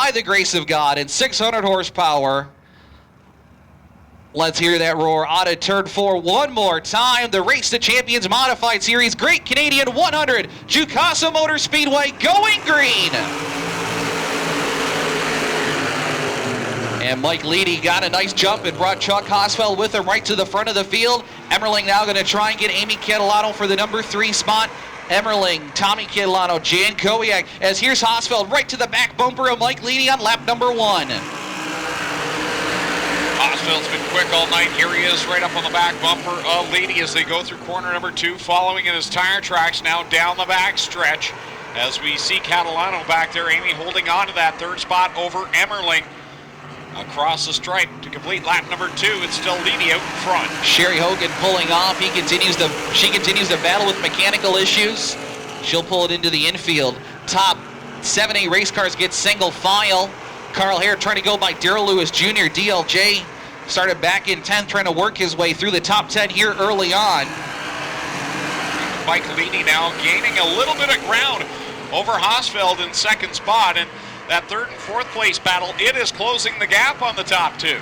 by the grace of God and 600 horsepower. Let's hear that roar out of turn 4 one more time. The Race to Champions Modified Series Great Canadian 100 Jukasa Motor Speedway going green. And Mike Leedy got a nice jump and brought Chuck Hosfeld with him right to the front of the field. Emmerling now going to try and get Amy Catalano for the number 3 spot. Emmerling, Tommy Catalano, Jan Kowiak, as here's Hosfeld right to the back bumper of Mike Leedy on lap number 1. Hosfeld's been quick all night. Here he is right up on the back bumper of Leedy as they go through corner number 2, following in his tire tracks now down the back stretch. As we see Catalano back there, Amy holding on to that 3rd spot over Emmerling. Across the stripe to complete lap number 2, it's still Leedy out in front. Sherry Hogan pulling off. She continues to battle with mechanical issues. She'll pull it into the infield. Top 7A race cars get single file. Carl Hare trying to go by Darrell Lewis Jr. DLJ started back in 10th, trying to work his way through the top 10 here early on. Mike Leedy now gaining a little bit of ground over Hosfeld in 2nd spot, and that 3rd and 4th place battle, it is closing the gap on the top 2.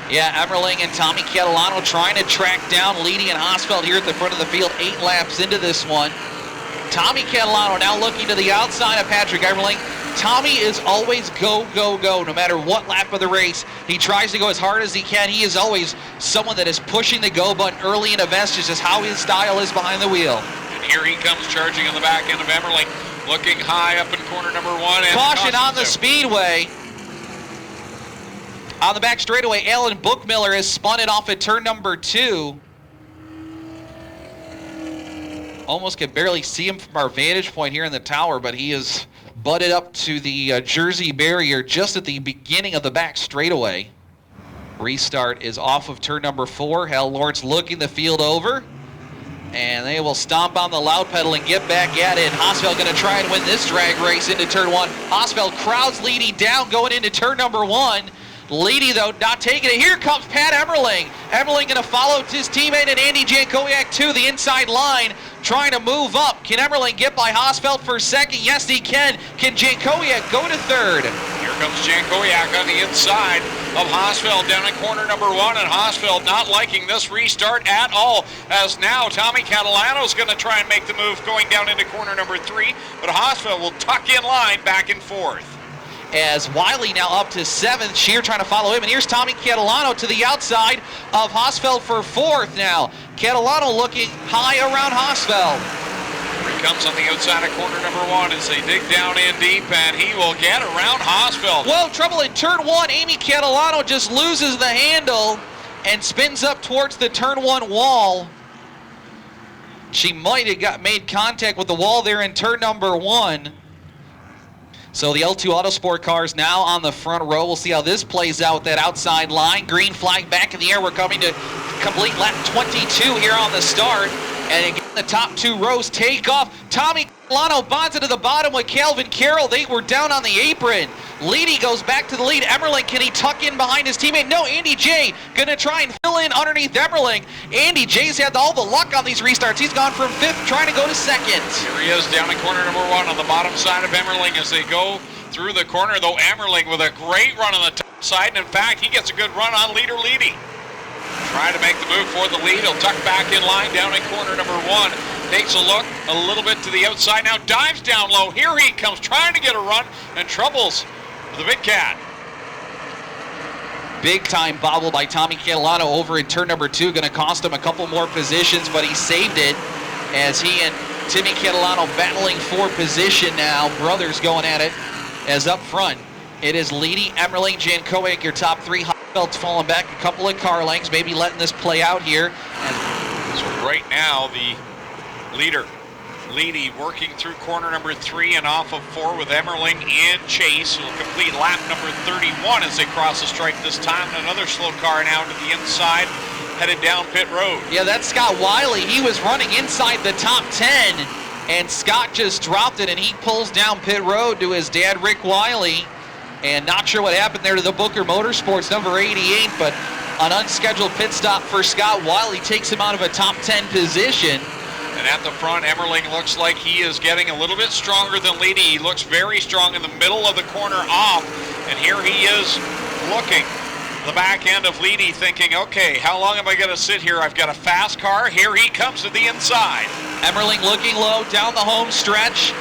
Yeah, Emmerling and Tommy Catalano trying to track down Leedy and Hosfeld here at the front of the field, 8 laps into this one. Tommy Catalano now looking to the outside of Patrick Emmerling. Tommy is always go, go, go, no matter what lap of the race. He tries to go as hard as he can. He is always someone that is pushing the go button early in events, just as how his style is behind the wheel. And here he comes charging on the back end of Emmerling. Looking high up in corner number 1. And caution on the speedway. On the back straightaway, Alan Bookmiller has spun it off at turn number 2. Almost can barely see him from our vantage point here in the tower, but he is butted up to the Jersey barrier just at the beginning of the back straightaway. Restart is off of turn number 4. Hal Lawrence looking the field over. And they will stomp on the loud pedal and get back at it. Hosfeld going to try and win this drag race into turn 1. Hosfeld crowds Leedy down going into turn number 1. Leedy, though, not taking it. Here comes Pat Emmerling. Emmerling going to follow his teammate and Andy Jankowiak to the inside line, trying to move up. Can Emmerling get by Hosfeld for 2nd? Yes, he can. Can Jankowiak go to 3rd? Here comes Jankowiak on the inside of Hosfeld down in corner number 1, and Hosfeld not liking this restart at all, as now Tommy Catalano is going to try and make the move going down into corner number 3, but Hosfeld will tuck in line back and forth. As Wiley now up to 7th, Shear trying to follow him, and here's Tommy Catalano to the outside of Hosfeld for 4th now. Catalano looking high around Hosfeld. Here he comes on the outside of corner number 1 as they dig down in deep, and he will get around Hosfeld. Well, trouble in turn 1. Amy Catalano just loses the handle and spins up towards the turn 1 wall. She might have made contact with the wall there in turn number 1. So the L2 Autosport cars now on the front row. We'll see how this plays out with that outside line. Green flag back in the air. We're coming to complete lap 22 here on the start. And again, the top 2 rows take off. Tommy Catalano bonds it to the bottom with Calvin Carroll. They were down on the apron. Leedy goes back to the lead. Emmerling, can he tuck in behind his teammate? No, Andy J going to try and fill in underneath Emmerling. Andy J's had all the luck on these restarts. He's gone from 5th, trying to go to 2nd. Here he is down in corner number 1 on the bottom side of Emmerling as they go through the corner, though Emmerling with a great run on the top side, and in fact, he gets a good run on leader Leedy. Trying to make the move for the lead. He'll tuck back in line down in corner number 1. Takes a look a little bit to the outside, now dives down low. Here he comes trying to get a run and troubles the big cat. Big time bobble by Tommy Catalano over in turn number 2. Going to cost him a couple more positions, but he saved it as he and Timmy Catalano battling for position now. Brothers going at it as up front. It is Leedy, Emmerling, Jankowiak, your top 3. Hosfeld's falling back a couple of car lengths, maybe letting this play out here. So right now the leader, Leedy, working through corner number 3 and off of 4 with Emmerling in chase. Will complete lap number 31 as they cross the stripe this time. And another slow car now to the inside, headed down pit road. Yeah, that's Scott Wiley. He was running inside the top 10, and Scott just dropped it, and he pulls down pit road to his dad, Rick Wiley. And not sure what happened there to the Booker Motorsports number 88, but an unscheduled pit stop for Scott Wiley takes him out of a top 10 position. And at the front, Emmerling looks like he is getting a little bit stronger than Leedy. He looks very strong in the middle of the corner off. And here he is looking the back end of Leedy, thinking, okay, how long am I going to sit here? I've got a fast car. Here he comes to the inside. Emmerling looking low down the home stretch,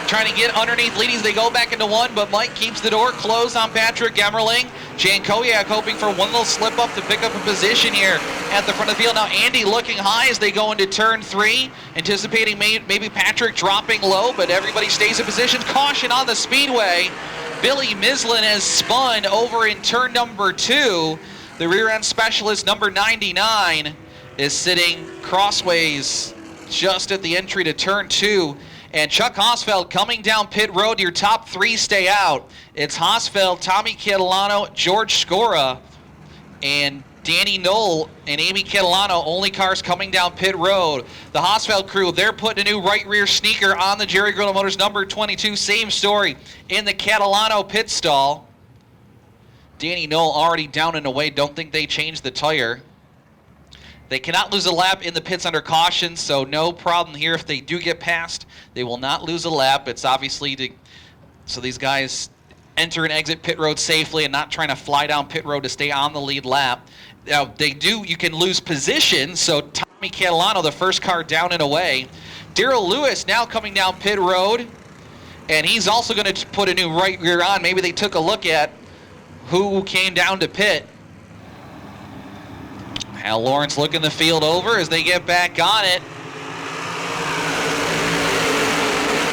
trying to get underneath Leedy as they go back into one, but Mike keeps the door closed on Patrick Emmerling. Jankowiak hoping for one little slip up to pick up a position here at the front of the field. Now Andy looking high as they go into turn 3, anticipating maybe Patrick dropping low, but everybody stays in position. Caution on the Speedway. Billy Mislin has spun over in turn number 2. The rear end specialist number 99 is sitting crossways just at the entry to turn 2. And Chuck Hosfeld coming down pit road. Your top 3 stay out. It's Hosfeld, Tommy Catalano, George Scora, and Danny Knoll and Amy Catalano, only cars coming down pit road. The Hosfeld crew, they're putting a new right rear sneaker on the Jerry Grillo Motors number 22. Same story in the Catalano pit stall. Danny Knoll already down and away. Don't think they changed the tire. They cannot lose a lap in the pits under caution, so no problem here. If they do get past, they will not lose a lap. It's obviously so these guys enter and exit pit road safely and not trying to fly down pit road to stay on the lead lap. Now, you can lose position, so Tommy Catalano, the first car down and away. Darrell Lewis now coming down pit road, and he's also going to put a new right rear on. Maybe they took a look at who came down to pit. Al Lawrence looking the field over as they get back on it.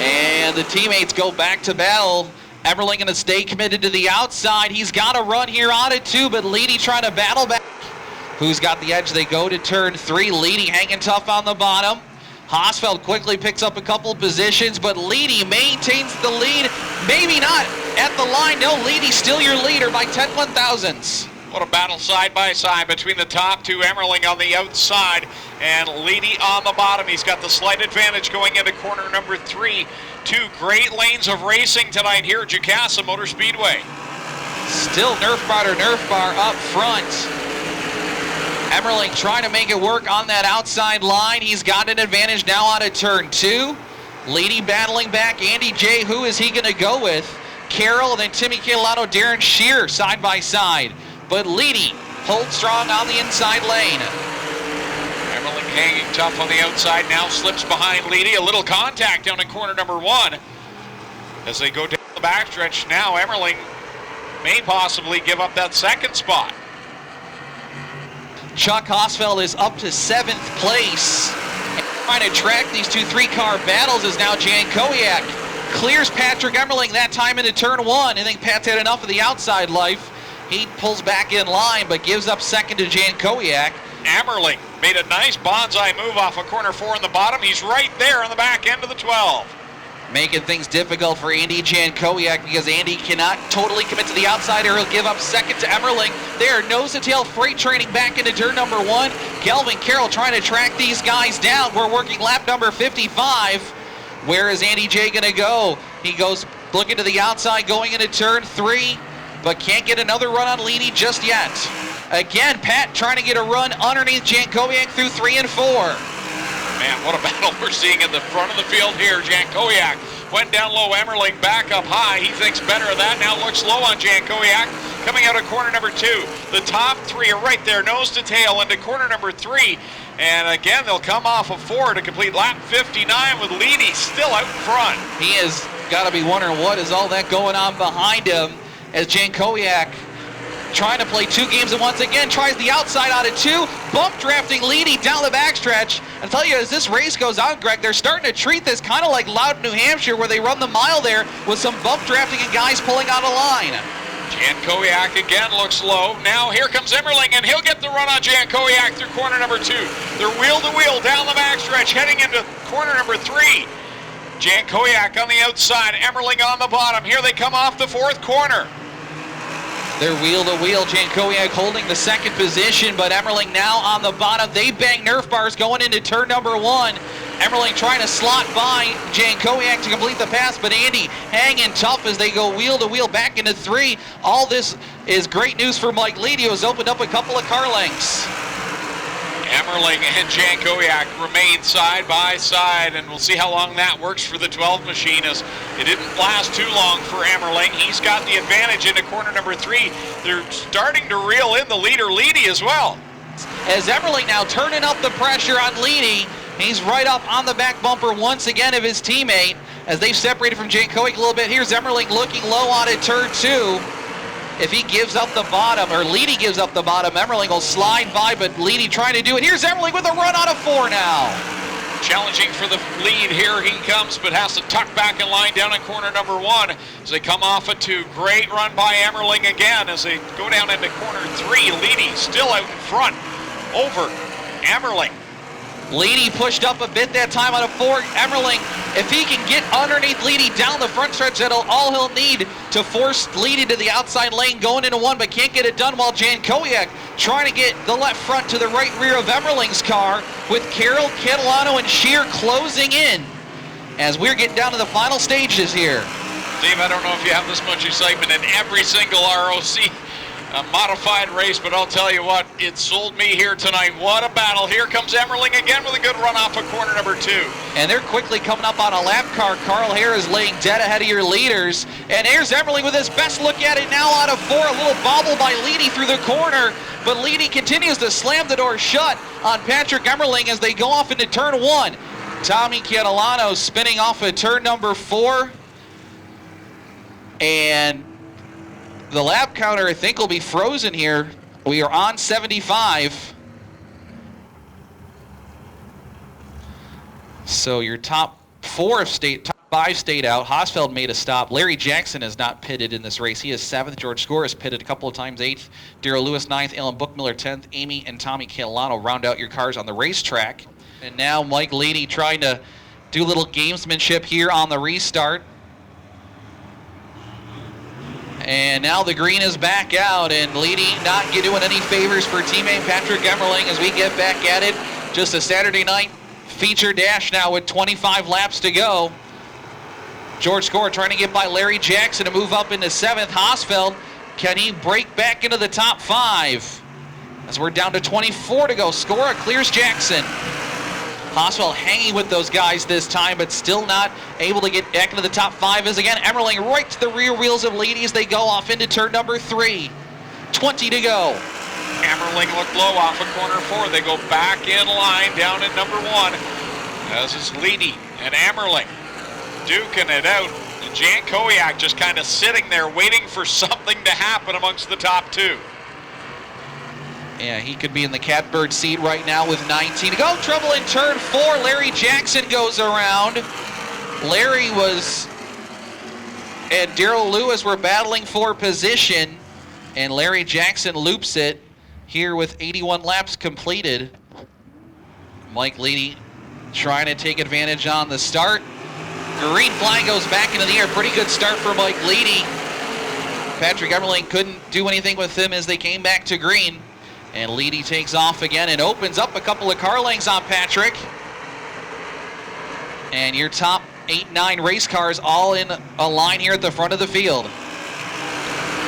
And the teammates go back to battle. Emmerling going to stay committed to the outside. He's got a run here on it too, but Leedy trying to battle back. Who's got the edge? They go to turn 3. Leedy hanging tough on the bottom. Hosfeld quickly picks up a couple positions, but Leedy maintains the lead. Maybe not at the line. No, Leedy still your leader by 10/1000ths. What a battle side by side between the top 2, Emmerling on the outside and Leedy on the bottom. He's got the slight advantage going into corner number 3. 2 great lanes of racing tonight here at Jukasa Motor Speedway. Still Nerf Bar up front. Emmerling trying to make it work on that outside line. He's got an advantage now out of turn 2. Leedy battling back. Andy J, who is he going to go with? Carroll, and then Timmy Catalano, Darren Shear side by side. But Leedy pulled strong on the inside lane. Emmerling hanging tough on the outside, now slips behind Leedy. A little contact down in corner number 1. As they go down the backstretch, now Emmerling may possibly give up that second spot. Chuck Hosfeld is up to 7th place. And trying to track these 2 3-car battles is now Jankowiak. Clears Patrick Emmerling that time into turn 1. I think Pat's had enough of the outside life. He pulls back in line, but gives up second to Jankowiak. Emmerling made a nice bonsai move off of corner 4 in the bottom. He's right there on the back end of the 12. Making things difficult for Andy Jankowiak because Andy cannot totally commit to the outside or he'll give up second to Emmerling. There, nose-to-tail freight training back into turn number 1. Kelvin Carroll trying to track these guys down. We're working lap number 55. Where is Andy J going to go? He goes looking to the outside going into turn 3. But can't get another run on Leedy just yet. Again, Pat trying to get a run underneath Jankowiak through 3 and 4. Man, what a battle we're seeing in the front of the field here. Jankowiak went down low, Emmerling back up high. He thinks better of that, now looks low on Jankowiak. Coming out of corner number 2. The top 3 are right there, nose to tail into corner number 3. And again, they'll come off of 4 to complete lap 59 with Leedy still out in front. He has got to be wondering what is all that going on behind him. As Jankowiak trying to play 2 games at once again, tries the outside out of 2, bump drafting Leedy down the backstretch. I'll tell you, as this race goes on, Greg, they're starting to treat this kind of like Loudon, New Hampshire, where they run the mile there with some bump drafting and guys pulling out of line. Jankowiak again looks low. Now here comes Emmerling, and he'll get the run on Jankowiak through corner number 2. They're wheel to wheel down the backstretch, heading into corner number 3. Jankowiak on the outside, Emmerling on the bottom. Here they come off the 4th corner. They're wheel to wheel. Jankowiak holding the 2nd position, but Emmerling now on the bottom. They bang Nerf bars going into turn number 1. Emmerling trying to slot by Jankowiak to complete the pass, but Andy hanging tough as they go wheel to wheel back into 3. All this is great news for Mike Leedy, who has opened up a couple of car lengths. Emmerling and Jankowiak remain side by side, and we'll see how long that works for the 12 machine, as it didn't last too long for Emmerling. He's got the advantage into corner number 3. They're starting to reel in the leader, Leedy, as well. As Emmerling now turning up the pressure on Leedy. He's right up on the back bumper once again of his teammate as they've separated from Jankowiak a little bit. Here's Emmerling looking low on it, turn 2. If he gives up the bottom, or Leedy gives up the bottom, Emmerling will slide by, but Leedy trying to do it. Here's Emmerling with a run out of 4 now. Challenging for the lead, here he comes, but has to tuck back in line down in corner number 1 as they come off a 2. Great run by Emmerling again as they go down into corner 3. Leedy still out in front over Emmerling. Leedy pushed up a bit that time out of 4. Emmerling, if he can get underneath Leedy down the front stretch, that'll all he'll need to force Leedy to the outside lane going into 1, but can't get it done, while Jankowiak trying to get the left front to the right rear of Emmerling's car, with Carroll, Catalano, and Shear closing in as we're getting down to the final stages here. Dave, I don't know if you have this much excitement in every single ROC modified race, but I'll tell you what, it sold me here tonight. What a battle. Here comes Emmerling again with a good run off of corner number 2. And they're quickly coming up on a lap car. Carl Hare is laying dead ahead of your leaders. And here's Emmerling with his best look at it now out of 4. A little bobble by Leedy through the corner, but Leedy continues to slam the door shut on Patrick Emmerling as they go off into turn 1. Tommy Catalano spinning off of turn number 4. And the lap counter, I think, will be frozen here. We are on 75. So your top 5 stayed out. Hosfeld made a stop. Larry Jackson is not pitted in this race. He is 7th. George Score is pitted a couple of times, 8th. Darrell Lewis 9th. Alan Bookmiller 10th. Amy and Tommy Catalano round out your cars on the racetrack. And now Mike Leedy trying to do a little gamesmanship here on the restart. And now the green is back out, and Leedy not doing any favors for teammate Patrick Emmerling as we get back at it. Just a Saturday night feature dash now with 25 laps to go. George Score trying to get by Larry Jackson to move up into 7th. Hosfeld, can he break back into the top 5? As we're down to 24 to go. Score clears Jackson. Hosfeld hanging with those guys this time, but still not able to get back into the top 5 as again Emmerling right to the rear wheels of Leedy as they go off into turn number 3. 20 to go. Emmerling looked low off of corner 4. They go back in line down at number 1. As is Leedy and Emmerling duking it out. And Jankowiak just kind of sitting there waiting for something to happen amongst the top 2. Yeah, he could be in the catbird seat right now with 19 to go. Trouble in turn 4. Larry Jackson goes around. Larry and Darrell Lewis were battling for position, and Larry Jackson loops it here with 81 laps completed. Mike Leedy trying to take advantage on the start. Green flag goes back into the air. Pretty good start for Mike Leedy. Patrick Emmerling couldn't do anything with him as they came back to green. And Leedy takes off again and opens up a couple of car lengths on Patrick. And your top 8-9 race cars all in a line here at the front of the field.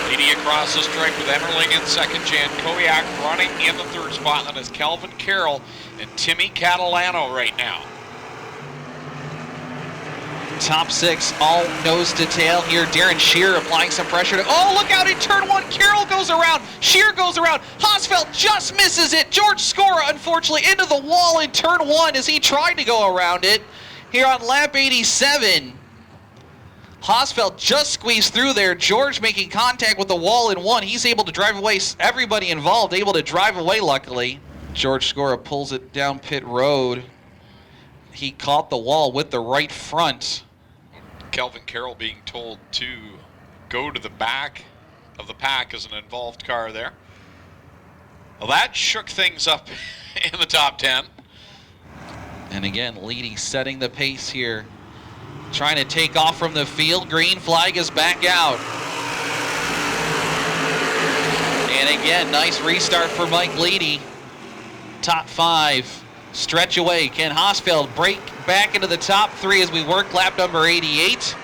Leedy across the stripe with Emmerling in 2nd. Jankowiak running in the 3rd spot. That is Calvin Carroll and Timmy Catalano right now. Top 6, all nose to tail here. Darren Shear applying some pressure. Oh, look out in turn 1. Carroll goes around. Shear goes around. Hosfeld just misses it. George Score, unfortunately, into the wall in turn 1 as he tried to go around it. Here on lap 87. Hosfeld just squeezed through there. George making contact with the wall in 1. He's able to drive away. Everybody involved able to drive away, luckily. George Score pulls it down pit road. He caught the wall with the right front. Calvin Carroll being told to go to the back of the pack as an involved car there. Well, that shook things up in the top 10. And again, Leedy setting the pace here. Trying to take off from the field. Green flag is back out. And again, nice restart for Mike Leedy. Top 5. Stretch away. Can Hosfeld break back into the top 3 as we work lap number 88?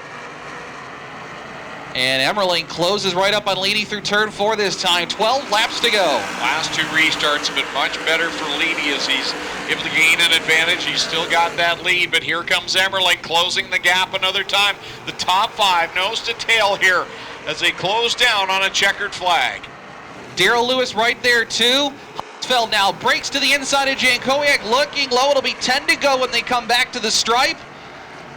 And Emmerling closes right up on Leedy through turn 4 this time. 12 laps to go. Last 2 restarts have been much better for Leedy as he's able to gain an advantage. He's still got that lead, but here comes Emmerling closing the gap another time. The top 5 nose to tail here as they close down on a checkered flag. Darrell Lewis right there too. Hausfeld now breaks to the inside of Jankowiak, looking low. It'll be 10 to go when they come back to the stripe.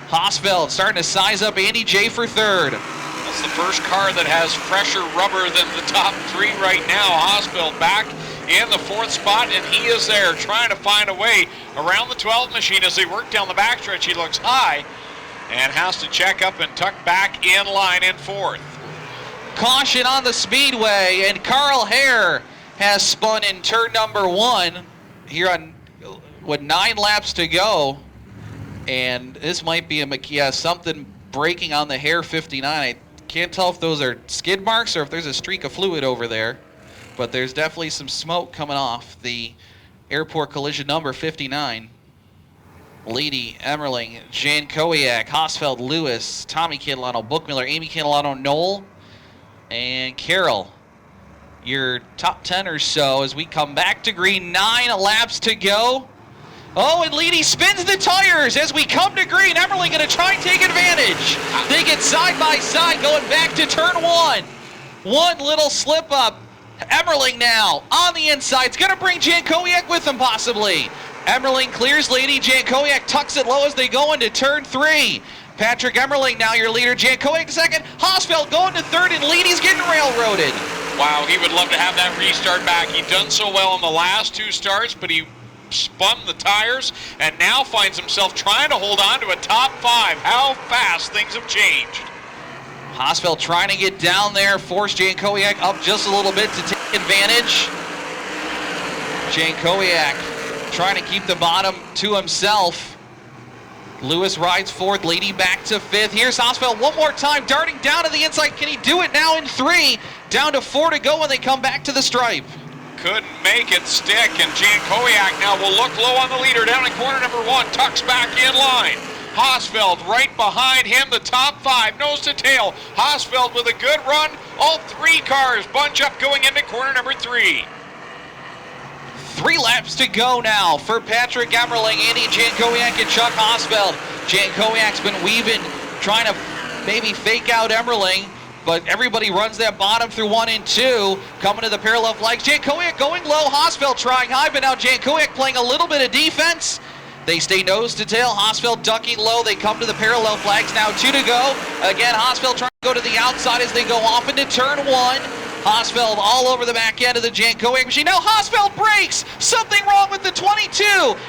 Hausfeld starting to size up Andy J for third. That's the first car that has fresher rubber than the top 3 right now. Hausfeld back in the 4th spot, and he is there trying to find a way around the 12 machine as they work down the backstretch. He looks high and has to check up and tuck back in line in 4th. Caution on the Speedway, and Carl Hare has spun in turn number 1 here on with 9 laps to go. And this might be something breaking on the Hare 59. I can't tell if those are skid marks or if there's a streak of fluid over there, but there's definitely some smoke coming off the airport collision number 59. Leedy, Emmerling, Jankowiak, Hausfeld, Lewis, Tommy Catalano, Bookmiller, Amy Catalano, Knoll, and Carroll. Your top 10 or so as we come back to green. 9 laps to go. Oh, and Leedy spins the tires as we come to green. Emmerling going to try and take advantage. They get side by side going back to turn 1. One little slip up. Emmerling now on the inside. It's going to bring Jankowiak with him possibly. Emmerling clears Leedy. Jankowiak tucks it low as they go into turn 3. Patrick Emmerling now your leader. Jankowiak second. Hausfeld going to third, and Leedy's getting railroaded. Wow, he would love to have that restart back. He'd done so well in the last 2 starts, but he spun the tires and now finds himself trying to hold on to a top 5. How fast things have changed. Hausfeld trying to get down there, force Jankowiak up just a little bit to take advantage. Jankowiak trying to keep the bottom to himself. Lewis rides 4th, Leedy back to 5th. Here's Hausfeld one more time, darting down to the inside. Can he do it now in 3? Down to 4 to go when they come back to the stripe. Couldn't make it stick, and Jankowiak now will look low on the leader down in corner number 1, tucks back in line. Hausfeld right behind him, the top 5, nose to tail. Hausfeld with a good run. All 3 cars bunch up going into corner number 3. 3 laps to go now for Patrick Emmerling, Andy Jankowiak, and Chuck Hausfeld. Jankowiak's been weaving, trying to maybe fake out Emmerling, but everybody runs that bottom through 1 and 2, coming to the parallel flags. Jankowiak going low, Hausfeld trying high, but now Jankowiak playing a little bit of defense. They stay nose to tail, Hausfeld ducking low. They come to the parallel flags now, 2 to go. Again, Hausfeld trying to go to the outside as they go off into turn 1. Hausfeld all over the back end of the Jankowiak machine. Now Hausfeld breaks. Something wrong with the 22.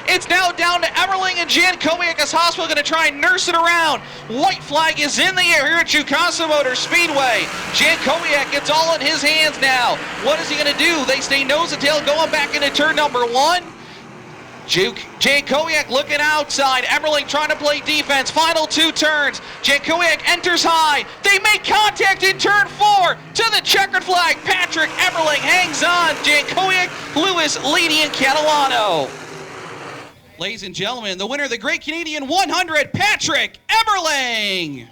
It's now down to Emmerling and Jankowiak as Hausfeld going to try and nurse it around. White flag is in the air here at Jukasa Motor Speedway. Jankowiak gets all in his hands now. What is he going to do? They stay nose to tail going back into turn number 1. Jankowiak looking outside. Emmerling trying to play defense. Final 2 turns. Jankowiak enters high. They make contact in turn 4 to the checkered flag. Patrick Emmerling hangs on. Jankowiak, Lewis, Leedy, and Catalano. Ladies and gentlemen, the winner of the Great Canadian 100, Patrick Emmerling.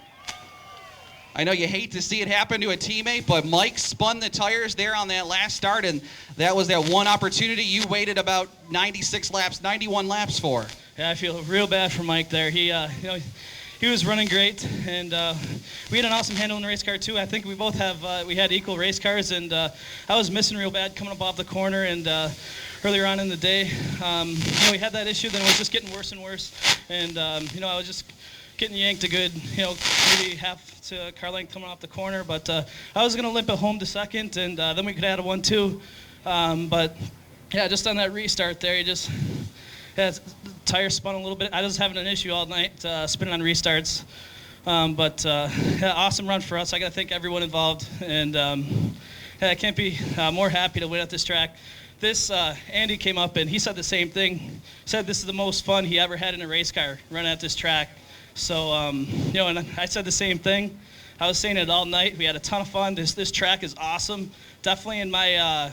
I know you hate to see it happen to a teammate, but Mike spun the tires there on that last start, and that was that one opportunity you waited about 91 laps for. Yeah, I feel real bad for Mike there. He was running great, and we had an awesome handle in the race car too. I think we both we had equal race cars, and I was missing real bad coming up off the corner, and earlier on in the day, we had that issue. Then it was just getting worse and worse, and I was just getting yanked a good, maybe half to car length coming off the corner, but I was going to limp it home to second, and then we could add a 1-2. But yeah, just on that restart there, the tire spun a little bit. I was having an issue all night spinning on restarts. But awesome run for us. I got to thank everyone involved, and I can't be more happy to win at this track. Andy came up and he said the same thing. He said this is the most fun he ever had in a race car running at this track. So, and I said the same thing. I was saying it all night. We had a ton of fun. This track is awesome. Definitely in my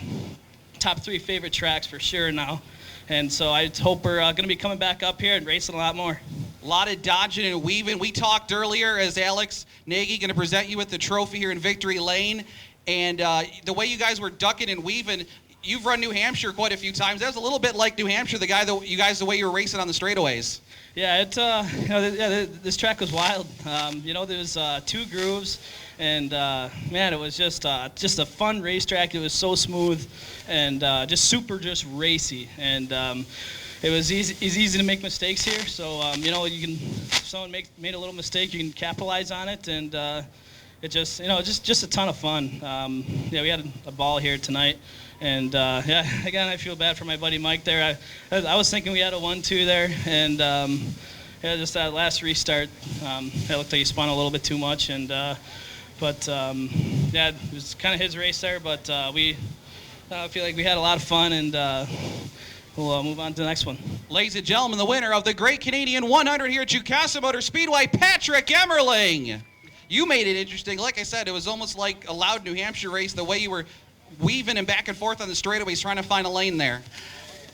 top 3 favorite tracks for sure now. And so I hope we're going to be coming back up here and racing a lot more. A lot of dodging and weaving. We talked earlier as Alex Nagy going to present you with the trophy here in Victory Lane. And the way you guys were ducking and weaving, you've run New Hampshire quite a few times. That was a little bit like New Hampshire, the way you were racing on the straightaways. Yeah, this track was wild. There's 2 grooves, and man, it was just a fun racetrack. It was so smooth and just racy, and it was easy to make mistakes here. So if someone made a little mistake, you can capitalize on it, and just a ton of fun. We had a ball here tonight. And, again, I feel bad for my buddy Mike there. I was thinking we had a 1-2 there, and, just that last restart, it looked like he spun a little bit too much. And, it was kind of his race there, but I feel like we had a lot of fun, and we'll move on to the next one. Ladies and gentlemen, the winner of the Great Canadian 100 here at Jukasa Motor Speedway, Patrick Emmerling. You made it interesting. Like I said, it was almost like a loud New Hampshire race, the way you were weaving and back and forth on the straightaways trying to find a lane there.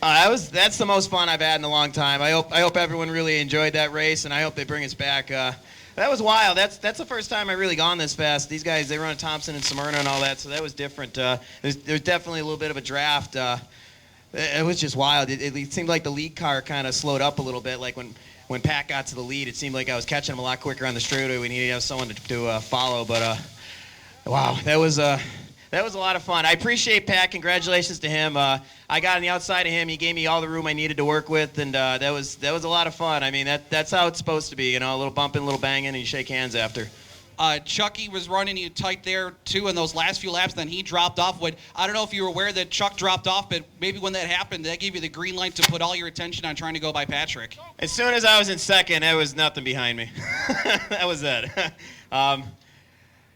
That's the most fun I've had in a long time. I hope everyone really enjoyed that race, and I hope they bring us back. That was wild. That's the first time I really gone this fast. These guys, they run at Thompson and Smyrna and all that, so that was different. There's definitely a little bit of a draft. It was just wild. It seemed like the lead car kind of slowed up a little bit. Like when Pat got to the lead, it seemed like I was catching him a lot quicker on the straightaway. We needed to have someone to follow, but wow, that was a lot of fun. I appreciate Pat. Congratulations to him. I got on the outside of him. He gave me all the room I needed to work with, and that was a lot of fun. I mean, that's how it's supposed to be. A little bumping, a little banging, and you shake hands after. Chucky was running you tight there, too, in those last few laps. Then he dropped off. I don't know if you were aware that Chuck dropped off, but maybe when that happened, that gave you the green light to put all your attention on trying to go by Patrick. As soon as I was in second, there was nothing behind me. That was it.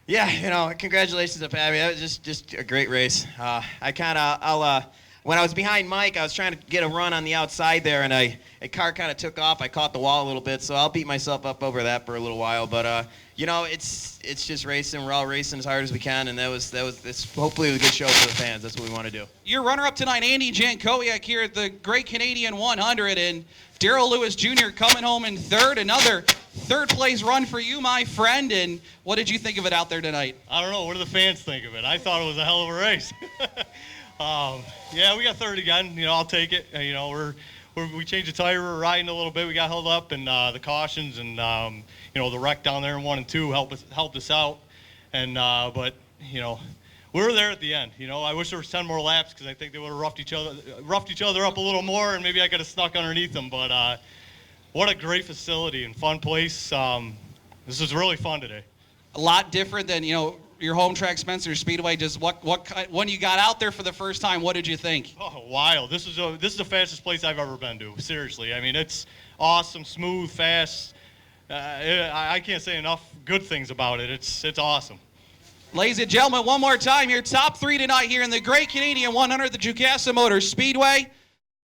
Yeah, congratulations to Pat. That was just a great race. When I was behind Mike, I was trying to get a run on the outside there, and a car kind of took off. I caught the wall a little bit, so I'll beat myself up over that for a little while. But it's just racing. We're all racing as hard as we can, and it's hopefully a good show for the fans. That's what we want to do. Your runner-up tonight, Andy Jankowiak here at the Great Canadian 100, and Darrell Lewis Jr. coming home in third. Another third-place run for you, my friend. And what did you think of it out there tonight? I don't know. What do the fans think of it? I thought it was a hell of a race. We got third again. I'll take it. We changed the tire. We're riding a little bit. We got held up, and the cautions and the wreck down there in 1 and 2 helped us out. And we were there at the end. I wish there was 10 more laps because I think they would have roughed each other up a little more, and maybe I could have snuck underneath them. But what a great facility and fun place. This was really fun today. A lot different than your home track, Spencer Speedway. Just when you got out there for the first time, what did you think? Oh, wild! This is the fastest place I've ever been to. Seriously, I mean, it's awesome, smooth, fast. I can't say enough good things about it. It's awesome. Ladies and gentlemen, one more time, your top 3 tonight here in the Great Canadian 100, the Jukasa Motor Speedway.